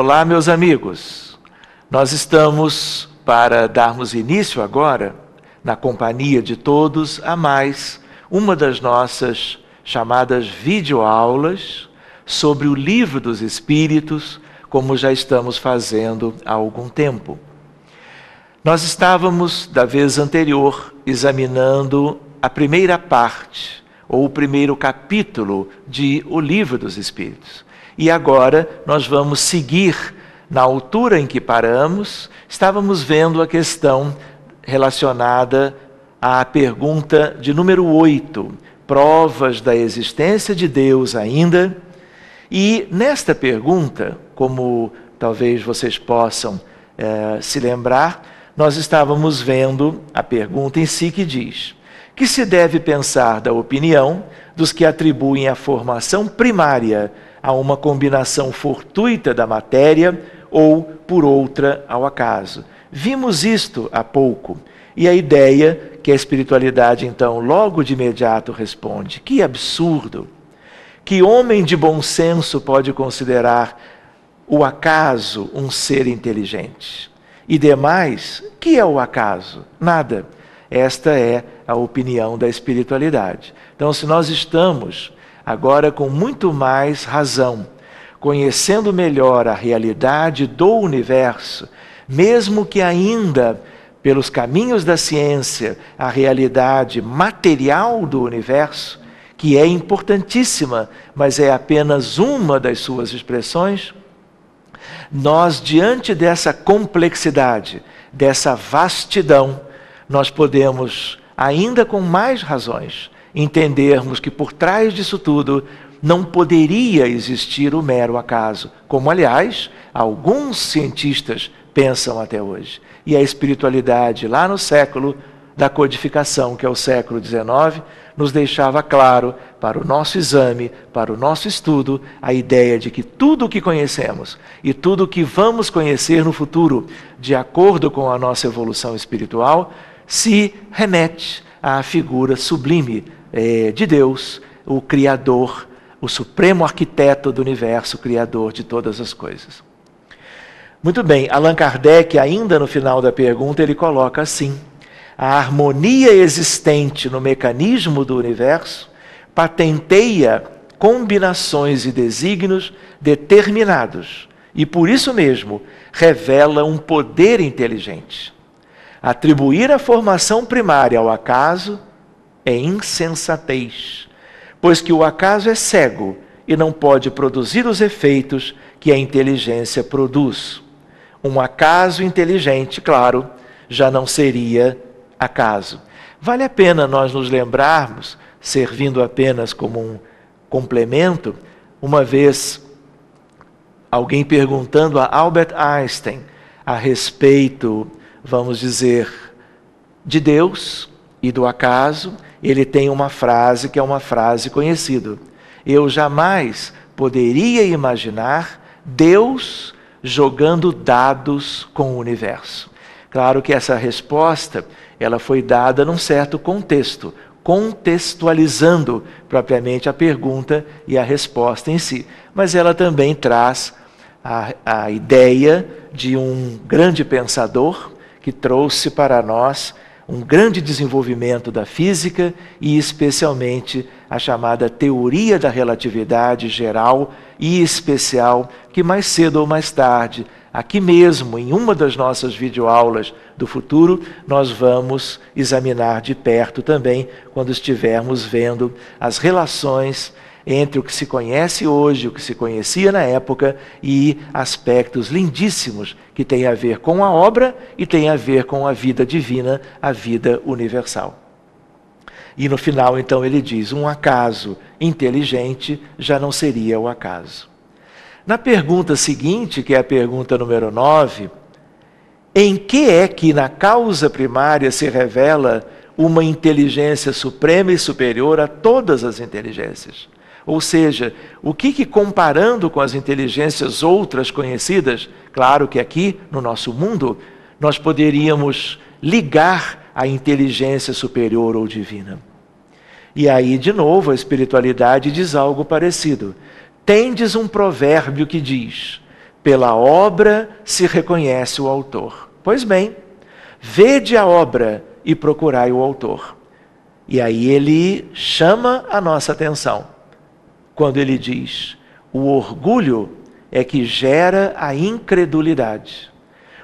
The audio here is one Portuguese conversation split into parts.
Olá, meus amigos. Nós estamos para darmos início agora, na companhia de todos, a mais uma das nossas chamadas videoaulas sobre o Livro dos Espíritos, como já estamos fazendo há algum tempo. Nós estávamos, da vez anterior, examinando a primeira parte, ou o primeiro capítulo de O Livro dos Espíritos. E agora nós vamos seguir na altura em que paramos. Estávamos vendo a questão relacionada à pergunta de número 8, provas da existência de Deus ainda. E nesta pergunta, como talvez vocês possam se lembrar, nós estávamos vendo a pergunta em si que diz: que se deve pensar da opinião dos que atribuem a formação primária a uma combinação fortuita da matéria ou por outra ao acaso? Vimos isto há pouco, e a ideia que a espiritualidade então logo de imediato responde: que absurdo! Que homem de bom senso pode considerar o acaso um ser inteligente? E demais, que é o acaso? Nada. Esta é a opinião da espiritualidade. Então, se nós estamos agora com muito mais razão, conhecendo melhor a realidade do universo, mesmo que ainda pelos caminhos da ciência, a realidade material do universo, que é importantíssima, mas é apenas uma das suas expressões, nós, diante dessa complexidade, dessa vastidão, nós podemos, ainda com mais razões, entendermos que por trás disso tudo não poderia existir o mero acaso, como, aliás, alguns cientistas pensam até hoje. E a espiritualidade, lá no século da codificação, que é o século XIX, nos deixava claro, para o nosso exame, para o nosso estudo, a ideia de que tudo o que conhecemos e tudo o que vamos conhecer no futuro, de acordo com a nossa evolução espiritual, se remete à figura sublime de Deus, o Criador, o supremo arquiteto do universo, Criador de todas as coisas. Muito bem, Allan Kardec, ainda no final da pergunta, ele coloca assim: a harmonia existente no mecanismo do universo patenteia combinações e desígnios determinados e, por isso mesmo, revela um poder inteligente. Atribuir a formação primária ao acaso é insensatez, pois que o acaso é cego e não pode produzir os efeitos que a inteligência produz. Um acaso inteligente, claro, já não seria acaso. Vale a pena nós nos lembrarmos, servindo apenas como um complemento, uma vez alguém perguntando a Albert Einstein a respeito, vamos dizer, de Deus e do acaso, ele tem uma frase que é uma frase conhecida: eu jamais poderia imaginar Deus jogando dados com o universo. Claro que essa resposta, ela foi dada num certo contexto, contextualizando propriamente a pergunta e a resposta em si. Mas ela também traz a ideia de um grande pensador que trouxe para nós um grande desenvolvimento da física e especialmente a chamada teoria da relatividade geral e especial, que mais cedo ou mais tarde, aqui mesmo, em uma das nossas videoaulas do futuro, nós vamos examinar de perto também, quando estivermos vendo as relações entre o que se conhece hoje, o que se conhecia na época, e aspectos lindíssimos que têm a ver com a obra e têm a ver com a vida divina, a vida universal. E no final, então, ele diz: um acaso inteligente já não seria o acaso. Na pergunta seguinte, que é a pergunta número 9, em que é que na causa primária se revela uma inteligência suprema e superior a todas as inteligências? Ou seja, o que comparando com as inteligências outras conhecidas, claro que aqui no nosso mundo, nós poderíamos ligar à inteligência superior ou divina. E aí, de novo, a espiritualidade diz algo parecido. Tendes um provérbio que diz: Pela obra se reconhece o autor. Pois bem, vede a obra e procurai o autor. E aí ele chama a nossa atenção, quando ele diz: o orgulho é que gera a incredulidade.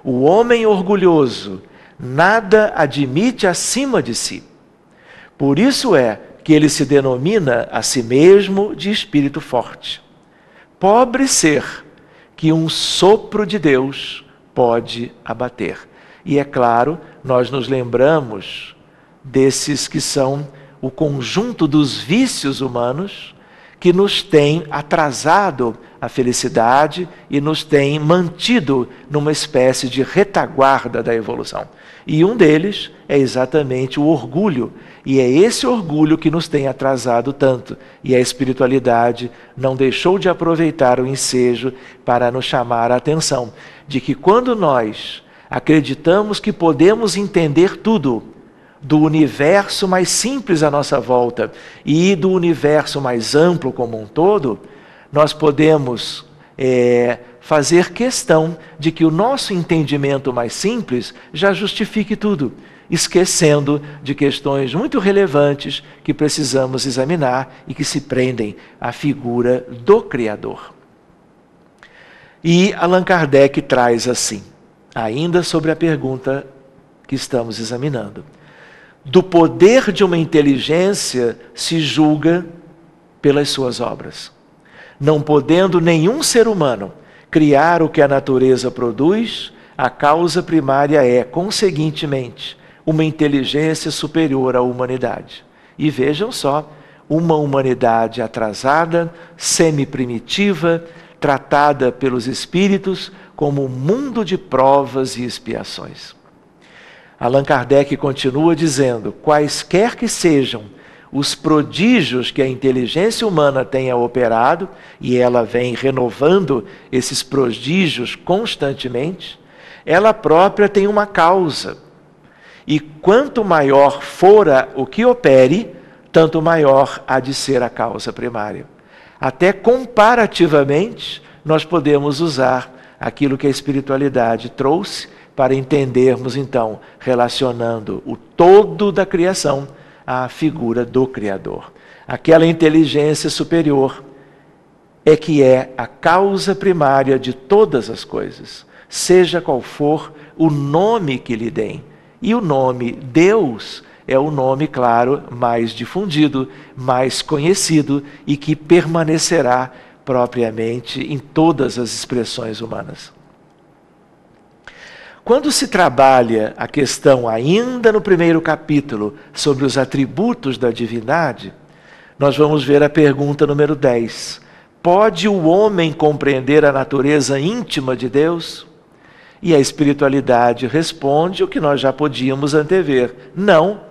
O homem orgulhoso nada admite acima de si. Por isso é que ele se denomina a si mesmo de espírito forte. Pobre ser que um sopro de Deus pode abater. E é claro, nós nos lembramos desses que são o conjunto dos vícios humanos que nos tem atrasado a felicidade e nos tem mantido numa espécie de retaguarda da evolução. E um deles é exatamente o orgulho. E é esse orgulho que nos tem atrasado tanto. E a espiritualidade não deixou de aproveitar o ensejo para nos chamar a atenção de que quando nós acreditamos que podemos entender tudo do universo mais simples à nossa volta e do universo mais amplo como um todo, nós podemos fazer questão de que o nosso entendimento mais simples já justifique tudo, esquecendo de questões muito relevantes que precisamos examinar e que se prendem à figura do Criador. E Allan Kardec traz assim, ainda sobre a pergunta que estamos examinando: do poder de uma inteligência se julga pelas suas obras. Não podendo nenhum ser humano criar o que a natureza produz, a causa primária é, conseguintemente, uma inteligência superior à humanidade. E vejam só, uma humanidade atrasada, semi-primitiva, tratada pelos espíritos como um mundo de provas e expiações. Allan Kardec continua dizendo: quaisquer que sejam os prodígios que a inteligência humana tenha operado, e ela vem renovando esses prodígios constantemente, ela própria tem uma causa. E quanto maior fora o que opere, tanto maior há de ser a causa primária. Até comparativamente, nós podemos usar aquilo que a espiritualidade trouxe para entendermos, então, relacionando o todo da criação à figura do Criador. Aquela inteligência superior é que é a causa primária de todas as coisas, seja qual for o nome que lhe deem. E o nome Deus é o nome, claro, mais difundido, mais conhecido e que permanecerá propriamente em todas as expressões humanas. Quando se trabalha a questão ainda no primeiro capítulo sobre os atributos da divindade, nós vamos ver a pergunta número 10. Pode o homem compreender a natureza íntima de Deus? E a espiritualidade responde o que nós já podíamos antever: não,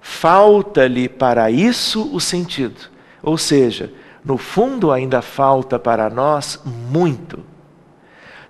falta-lhe para isso o sentido. Ou seja, no fundo ainda falta para nós muito.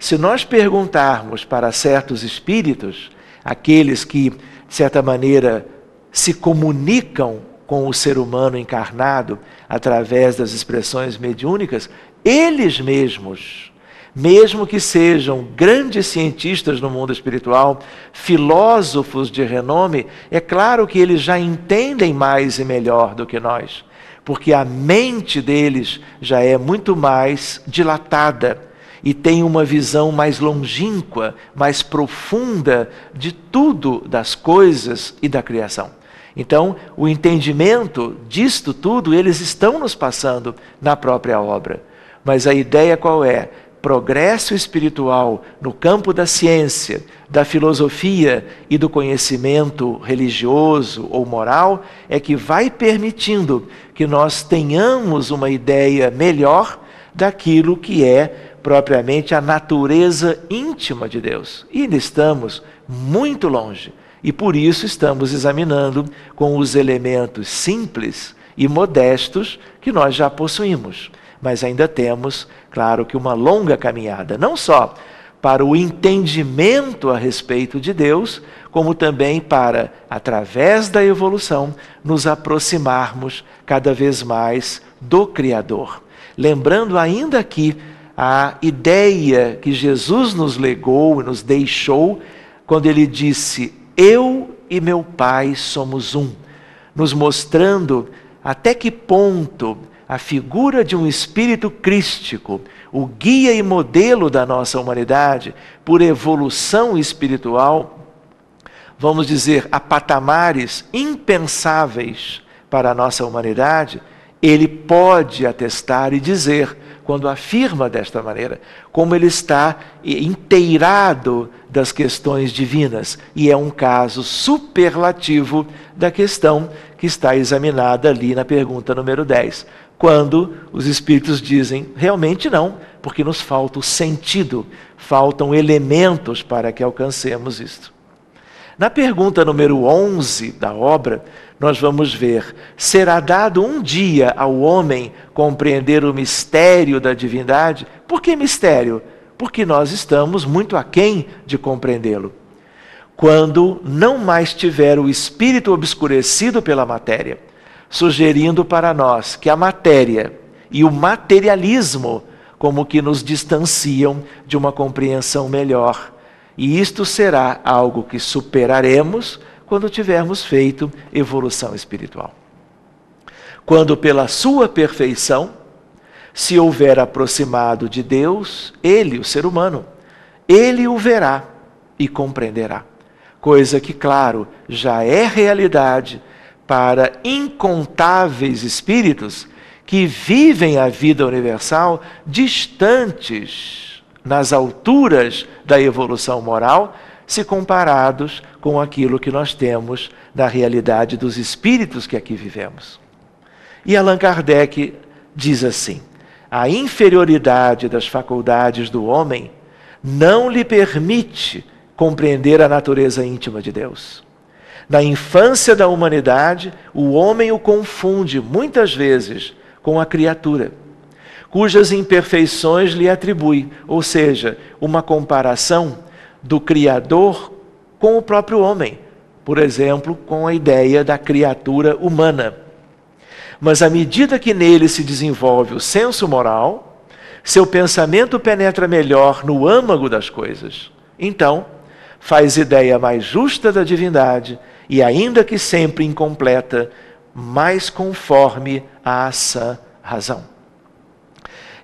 Se nós perguntarmos para certos espíritos, aqueles que, de certa maneira, se comunicam com o ser humano encarnado através das expressões mediúnicas, eles mesmos, mesmo que sejam grandes cientistas no mundo espiritual, filósofos de renome, é claro que eles já entendem mais e melhor do que nós, porque a mente deles já é muito mais dilatada e tem uma visão mais longínqua, mais profunda de tudo, das coisas e da criação. Então, o entendimento disto tudo, eles estão nos passando na própria obra. Mas a ideia qual é? Progresso espiritual no campo da ciência, da filosofia e do conhecimento religioso ou moral é que vai permitindo que nós tenhamos uma ideia melhor daquilo que é propriamente a natureza íntima de Deus. E ainda estamos muito longe. E por isso estamos examinando com os elementos simples e modestos que nós já possuímos. Mas ainda temos, claro, que uma longa caminhada, não só para o entendimento a respeito de Deus, como também para, através da evolução, nos aproximarmos cada vez mais do Criador. Lembrando ainda aqui a ideia que Jesus nos legou e nos deixou quando ele disse: eu e meu Pai somos um, nos mostrando até que ponto a figura de um espírito crístico, o guia e modelo da nossa humanidade por evolução espiritual, vamos dizer, a patamares impensáveis para a nossa humanidade, ele pode atestar e dizer, quando afirma desta maneira, como ele está inteirado das questões divinas, e é um caso superlativo da questão que está examinada ali na pergunta número 10, quando os espíritos dizem, realmente não, porque nos falta o sentido, faltam elementos para que alcancemos isto. Na pergunta número 11 da obra, nós vamos ver, será dado um dia ao homem compreender o mistério da divindade? Por que mistério? Porque nós estamos muito aquém de compreendê-lo. Quando não mais tiver o espírito obscurecido pela matéria, sugerindo para nós que a matéria e o materialismo como que nos distanciam de uma compreensão melhor. E isto será algo que superaremos quando tivermos feito evolução espiritual. Quando pela sua perfeição se houver aproximado de Deus, ele, o ser humano, ele o verá e compreenderá. Coisa que, claro, já é realidade para incontáveis espíritos que vivem a vida universal distantes nas alturas da evolução moral, se comparados com aquilo que nós temos na realidade dos espíritos que aqui vivemos. E Allan Kardec diz assim, a inferioridade das faculdades do homem não lhe permite compreender a natureza íntima de Deus. Na infância da humanidade, o homem o confunde muitas vezes com a criatura, cujas imperfeições lhe atribui, ou seja, uma comparação do Criador com o próprio homem, por exemplo, com a ideia da criatura humana. Mas à medida que nele se desenvolve o senso moral, seu pensamento penetra melhor no âmago das coisas. Então, faz ideia mais justa da divindade e, ainda que sempre incompleta, mais conforme à sã razão.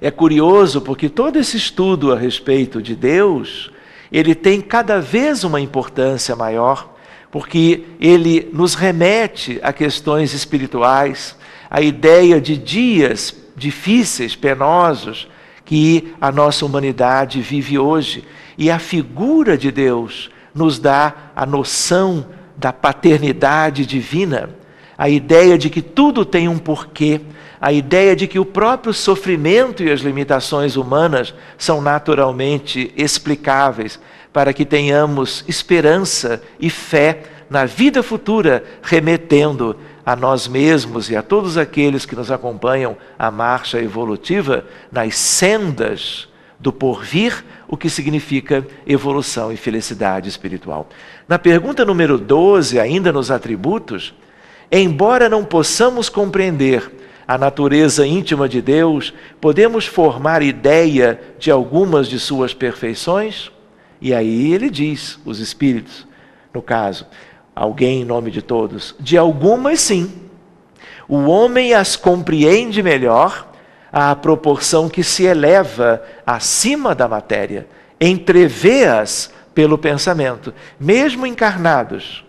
É curioso porque todo esse estudo a respeito de Deus, ele tem cada vez uma importância maior, porque ele nos remete a questões espirituais, a ideia de dias difíceis, penosos, que a nossa humanidade vive hoje. E a figura de Deus nos dá a noção da paternidade divina, a ideia de que tudo tem um porquê, a ideia de que o próprio sofrimento e as limitações humanas são naturalmente explicáveis, para que tenhamos esperança e fé na vida futura, remetendo a nós mesmos e a todos aqueles que nos acompanham a marcha evolutiva nas sendas do porvir, o que significa evolução e felicidade espiritual. Na pergunta número 12, ainda nos atributos, embora não possamos compreender a natureza íntima de Deus, podemos formar ideia de algumas de suas perfeições? E aí ele diz, os espíritos, no caso, alguém em nome de todos, de algumas sim. O homem as compreende melhor à proporção que se eleva acima da matéria, entrevê-as pelo pensamento, mesmo encarnados.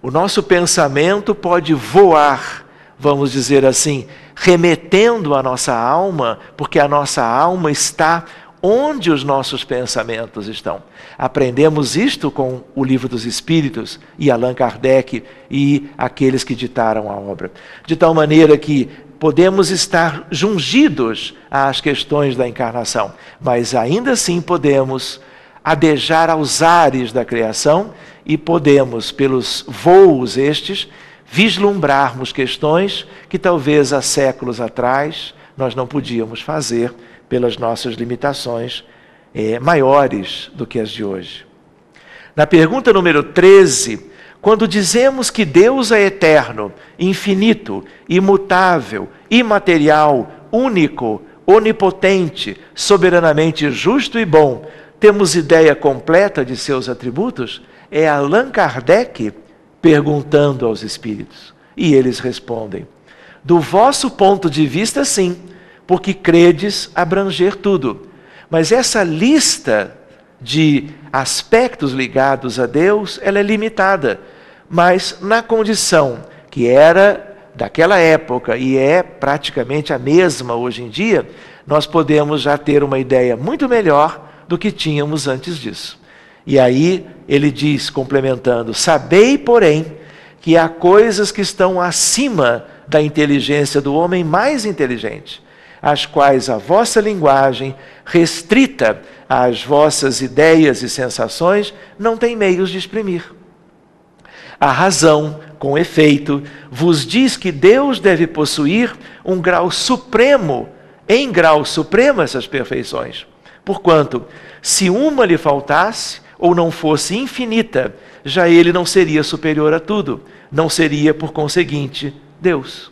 O nosso pensamento pode voar, vamos dizer assim, remetendo a nossa alma, porque a nossa alma está onde os nossos pensamentos estão. Aprendemos isto com o Livro dos Espíritos e Allan Kardec e aqueles que ditaram a obra. De tal maneira que podemos estar jungidos às questões da encarnação, mas ainda assim podemos adejar aos ares da criação e podemos, pelos voos estes, vislumbrarmos questões que talvez há séculos atrás nós não podíamos fazer pelas nossas limitações maiores do que as de hoje. Na pergunta número 13, quando dizemos que Deus é eterno, infinito, imutável, imaterial, único, onipotente, soberanamente justo e bom, temos ideia completa de seus atributos? É Allan Kardec perguntando aos espíritos. E eles respondem: do vosso ponto de vista, sim, porque credes abranger tudo. Mas essa lista de aspectos ligados a Deus, ela é limitada. Mas na condição que era daquela época e é praticamente a mesma hoje em dia, nós podemos já ter uma ideia muito melhor do que tínhamos antes disso. E aí ele diz, complementando: sabei, porém, que há coisas que estão acima da inteligência do homem mais inteligente, as quais a vossa linguagem, restrita às vossas ideias e sensações, não tem meios de exprimir. A razão, com efeito, vos diz que Deus deve possuir um grau supremo, em grau supremo essas perfeições. Porquanto, se uma lhe faltasse, ou não fosse infinita, já ele não seria superior a tudo, não seria, por conseguinte, Deus.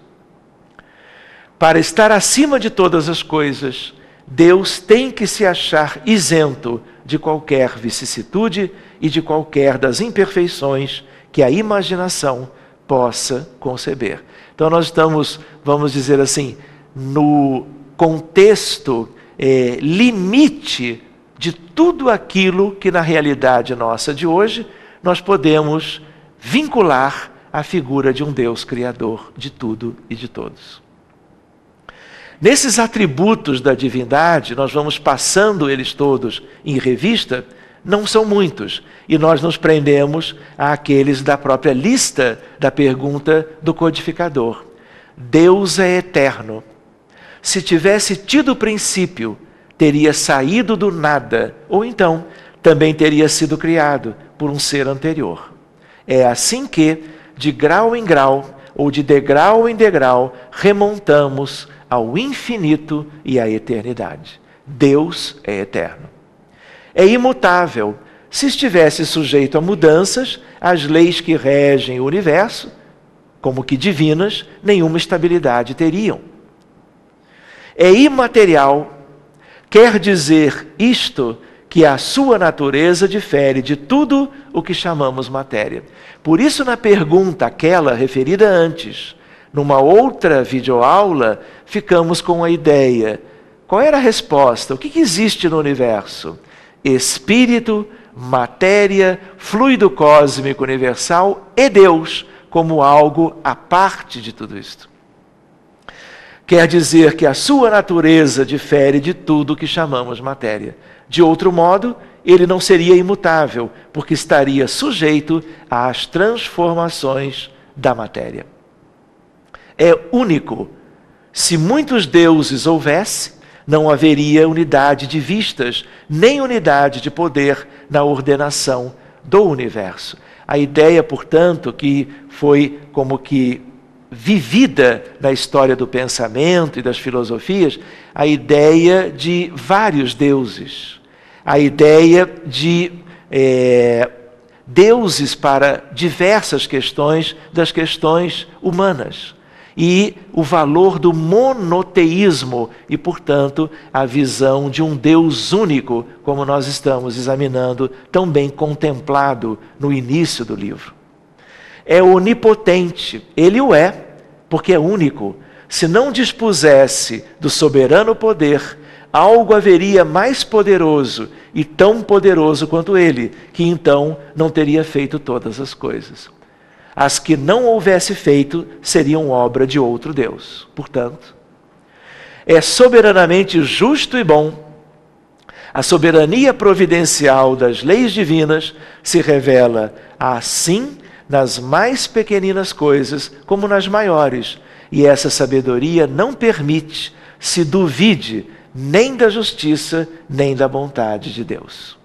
Para estar acima de todas as coisas, Deus tem que se achar isento de qualquer vicissitude e de qualquer das imperfeições que a imaginação possa conceber. Então nós estamos, vamos dizer assim, no contexto limite de tudo aquilo que na realidade nossa de hoje nós podemos vincular à figura de um Deus criador de tudo e de todos. Nesses atributos da divindade, nós vamos passando eles todos em revista, não são muitos, e nós nos prendemos àqueles da própria lista da pergunta do codificador. Deus é eterno. Se tivesse tido princípio, teria saído do nada, ou então também teria sido criado por um ser anterior. É assim que, de grau em grau, ou de degrau em degrau, remontamos ao infinito e à eternidade. Deus é eterno. É imutável. Se estivesse sujeito a mudanças, as leis que regem o universo, como que divinas, nenhuma estabilidade teriam. É imaterial. Quer dizer isto que a sua natureza difere de tudo o que chamamos matéria. Por isso, na pergunta aquela referida antes, numa outra videoaula, ficamos com a ideia. Qual era a resposta? O que existe no universo? Espírito, matéria, fluido cósmico universal e Deus como algo à parte de tudo isto. Quer dizer que a sua natureza difere de tudo o que chamamos matéria. De outro modo, ele não seria imutável, porque estaria sujeito às transformações da matéria. É único. Se muitos deuses houvesse, não haveria unidade de vistas, nem unidade de poder na ordenação do universo. A ideia, portanto, que foi como que vivida na história do pensamento e das filosofias, a ideia de vários deuses, a ideia de deuses para diversas questões das questões humanas, e o valor do monoteísmo e, portanto, a visão de um Deus único, como nós estamos examinando, tão bem contemplado no início do livro. É onipotente, ele o é, porque é único. Se não dispusesse do soberano poder, algo haveria mais poderoso e tão poderoso quanto ele, que então não teria feito todas as coisas. As que não houvesse feito seriam obra de outro Deus. Portanto, é soberanamente justo e bom. A soberania providencial das leis divinas se revela assim nas mais pequeninas coisas como nas maiores, e essa sabedoria não permite se duvide nem da justiça, nem da bondade de Deus.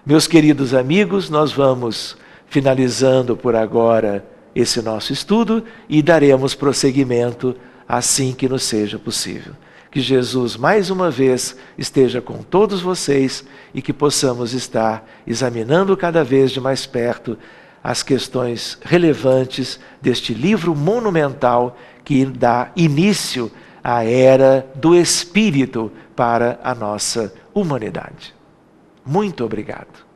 Meus queridos amigos, nós vamos finalizando por agora esse nosso estudo e daremos prosseguimento assim que nos seja possível. Que Jesus, mais uma vez, esteja com todos vocês e que possamos estar examinando cada vez de mais perto as questões relevantes deste livro monumental que dá início a era do Espírito para a nossa humanidade. Muito obrigado.